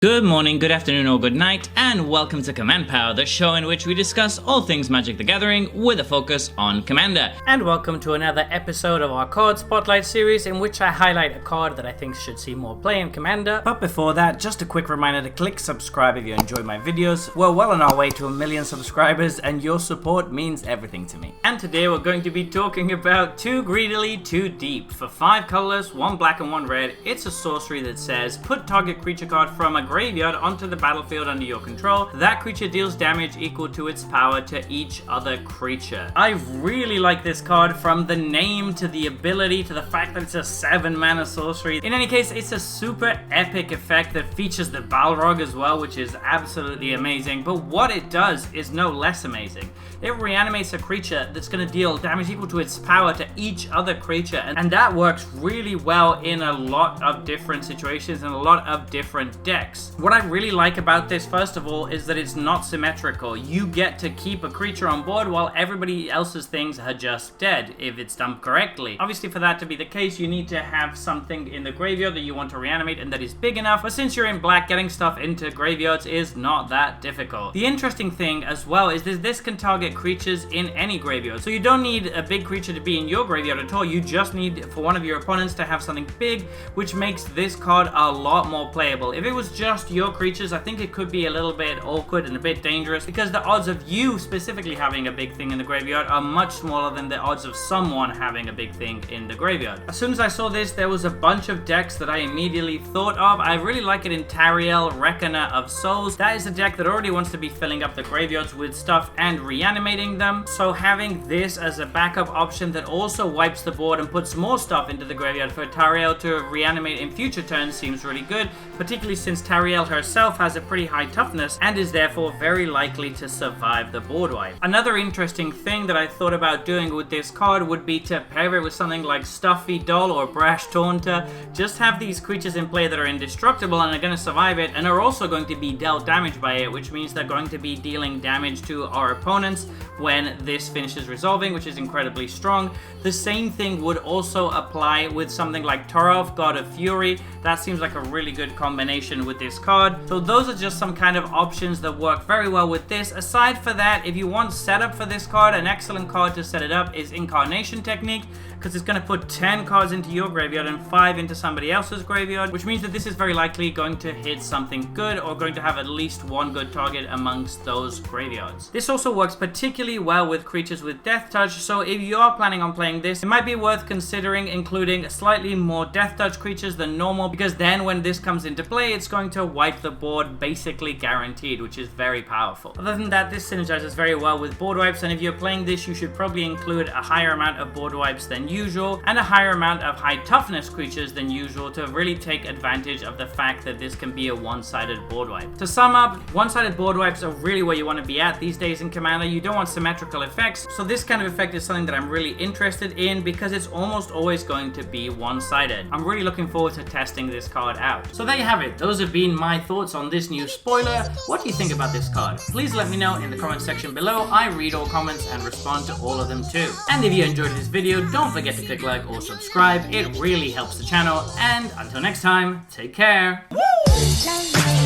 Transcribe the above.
Good morning, good afternoon, or good night, and welcome to Command Power, the show in which we discuss all things Magic the Gathering with a focus on Commander. And welcome to another episode of our card spotlight series in which I highlight a card that I think should see more play in Commander. But before that, just a quick reminder to click subscribe if you enjoy my videos. We're well on our way to 1 million subscribers and your support means everything to me. And today we're going to be talking about Too Greedily, Too Deep. For 5 colors, 1 black and 1 red, it's a sorcery that says put target creature card from a graveyard onto the battlefield under your control. That creature deals damage equal to its power to each other creature. I really like this card, from the name to the ability to the fact that it's a 7 mana sorcery. In any case, it's a super epic effect that features the Balrog as well, which is absolutely amazing. But what it does is no less amazing. It reanimates a creature that's going to deal damage equal to its power to each other creature, and that works really well in a lot of different situations and a lot of different decks. What I really like about this, first of all, is that it's not symmetrical. You get to keep a creature on board while everybody else's things are just dead, if it's done correctly. Obviously, for that to be the case, you need to have something in the graveyard that you want to reanimate and that is big enough, but since you're in black, getting stuff into graveyards is not that difficult. The interesting thing as well is that this can target creatures in any graveyard, so you don't need a big creature to be in your graveyard at all. You just need for one of your opponents to have something big, which makes this card a lot more playable. If it was just your creatures, I think it could be a little bit awkward and a bit dangerous, because the odds of you specifically having a big thing in the graveyard are much smaller than the odds of someone having a big thing in the graveyard. As soon as I saw this, there was a bunch of decks that I immediately thought of. I really like it in Tariel, Reckoner of Souls. That is a deck that already wants to be filling up the graveyards with stuff and reanimating them, so having this as a backup option that also wipes the board and puts more stuff into the graveyard for Tariel to reanimate in future turns seems really good, particularly since Tariel herself has a pretty high toughness and is therefore very likely to survive the board wipe. Another interesting thing that I thought about doing with this card would be to pair it with something like Stuffy Doll or Brash Taunter. Just have these creatures in play that are indestructible and are going to survive it and are also going to be dealt damage by it, which means they're going to be dealing damage to our opponents when this finishes resolving, which is incredibly strong. The same thing would also apply with something like Torolf, God of Fury. That seems like a really good combination with this card. So those are just some kind of options that work very well with this. Aside for that, if you want setup for this card, an excellent card to set it up is Incarnation Technique, because it's going to put 10 cards into your graveyard and 5 into somebody else's graveyard, which means that this is very likely going to hit something good or going to have at least one good target amongst those graveyards. This also works particularly well with creatures with Death Touch, so if you are planning on playing this, it might be worth considering including slightly more Death Touch creatures than normal, because then when this comes into play, it's going to wipe the board basically guaranteed, which is very powerful. Other than that, this synergizes very well with board wipes, and if you're playing this, you should probably include a higher amount of board wipes than usual and a higher amount of high toughness creatures than usual to really take advantage of the fact that this can be a one-sided board wipe. To sum up, one-sided board wipes are really where you want to be at these days in Commander. You don't want symmetrical effects, so this kind of effect is something that I'm really interested in because it's almost always going to be one-sided. I'm really looking forward to testing this card out. So there you have it. Those have been my thoughts on this new spoiler. What do you think about this card? Please let me know in the comment section below. I read all comments and respond to all of them too. And if you enjoyed this video, don't forget to click like or subscribe. It really helps the channel. And until next time, take care. Woo!